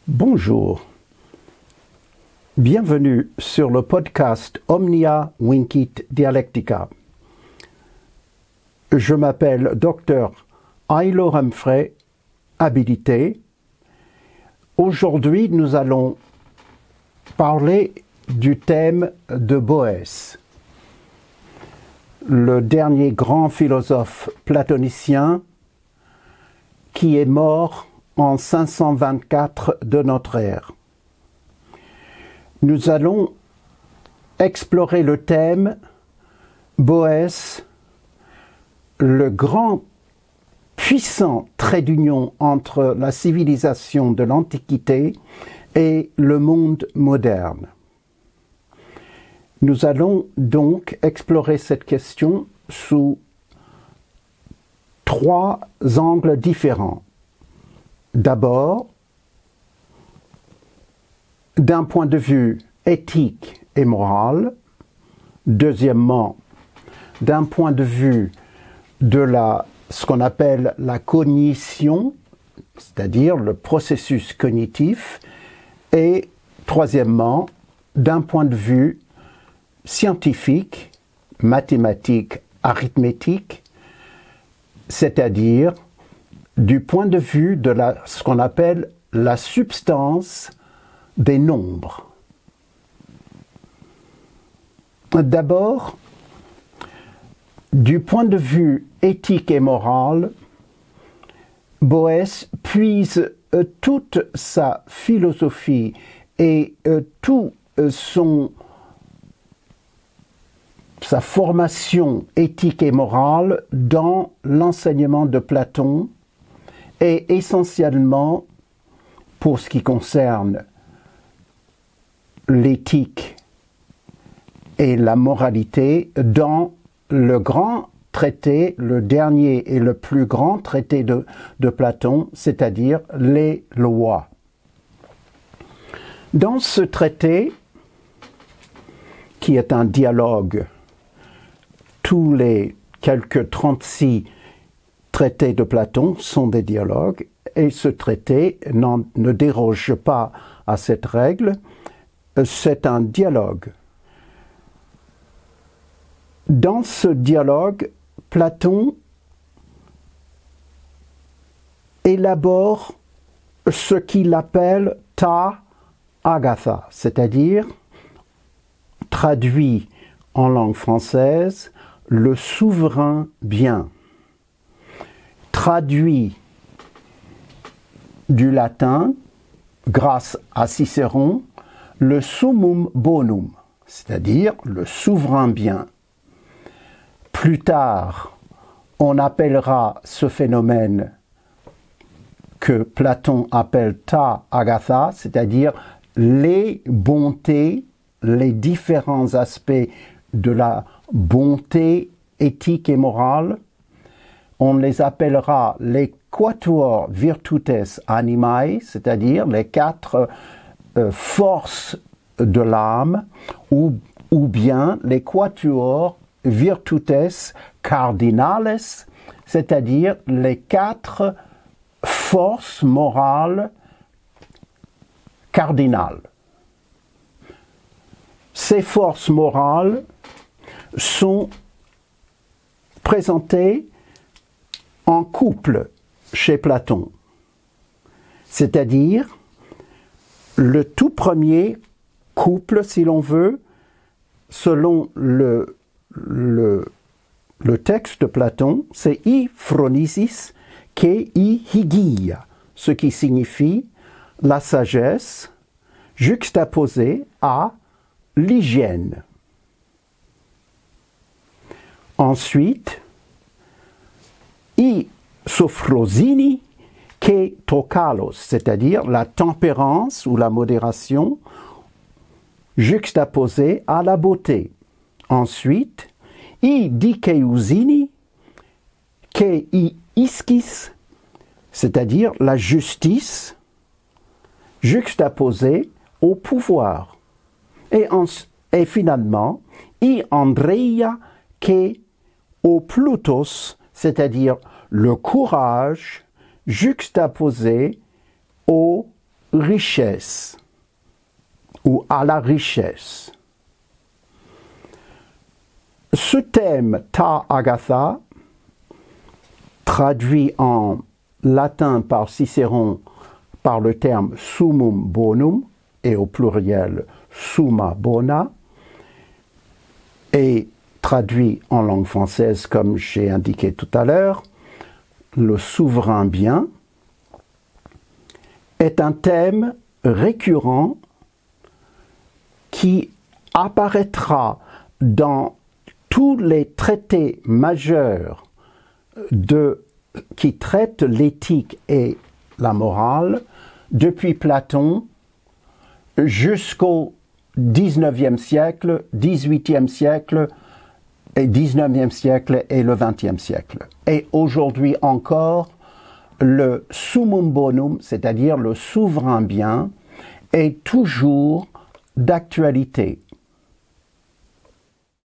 Bonjour, bienvenue sur le podcast Omnia Vincit Dialectica. Je m'appelle Dr Ailo Humphrey, habilité. Aujourd'hui, nous allons parler du thème de Boès, le dernier grand philosophe platonicien qui est mort en 524 de notre ère. Nous allons explorer le thème Boès, le grand puissant trait d'union entre la civilisation de l'Antiquité et le monde moderne. Nous allons donc explorer cette question sous trois angles différents. D'abord, d'un point de vue éthique et moral. Deuxièmement, d'un point de vue de ce qu'on appelle la cognition, c'est-à-dire le processus cognitif. Et troisièmement, d'un point de vue scientifique, mathématique, arithmétique, c'est-à-dire du point de vue de ce qu'on appelle la substance des nombres. D'abord, du point de vue éthique et moral, Boès puise toute sa philosophie et toute sa formation éthique et morale dans l'enseignement de Platon, et essentiellement, pour ce qui concerne l'éthique et la moralité, dans le grand traité, le dernier et le plus grand traité de Platon, c'est-à-dire les lois. Dans ce traité, qui est un dialogue, tous les quelques 36 traités de Platon sont des dialogues, et ce traité ne déroge pas à cette règle, c'est un dialogue. Dans ce dialogue, Platon élabore ce qu'il appelle ta agatha, c'est-à-dire, traduit en langue française, le souverain bien. Traduit du latin, grâce à Cicéron, le summum bonum, c'est-à-dire le souverain bien. Plus tard, on appellera ce phénomène que Platon appelle ta agatha, c'est-à-dire les bontés, les différents aspects de la bonté éthique et morale. On les appellera les quatuor virtutes animae, c'est-à-dire les quatre forces de l'âme, ou bien les quatuor virtutes cardinales, c'est-à-dire les quatre forces morales cardinales. Ces forces morales sont présentées en couple chez Platon, c'est-à-dire le tout premier couple, si l'on veut, selon le texte de Platon, c'est I phronesis ke I hygia, ce qui signifie la sagesse juxtaposée à l'hygiène. Ensuite, I sophrosini ke tokalos, c'est-à-dire la tempérance ou la modération juxtaposée à la beauté. Ensuite, I dikeusini ke I iskis, c'est-à-dire la justice juxtaposée au pouvoir. Et finalement, I andreia ke o plutos, c'est-à-dire le courage juxtaposé au richesse ou à la richesse. Ce thème ta agatha, traduit en latin par Cicéron par le terme summum bonum et au pluriel summa bona, et traduit en langue française comme j'ai indiqué tout à l'heure, le souverain bien, est un thème récurrent qui apparaîtra dans tous les traités majeurs qui traitent l'éthique et la morale depuis Platon jusqu'au XIXe siècle, XVIIIe siècle, et XIXe siècle et le XXe siècle. Et aujourd'hui encore, le summum bonum, c'est-à-dire le souverain bien, est toujours d'actualité.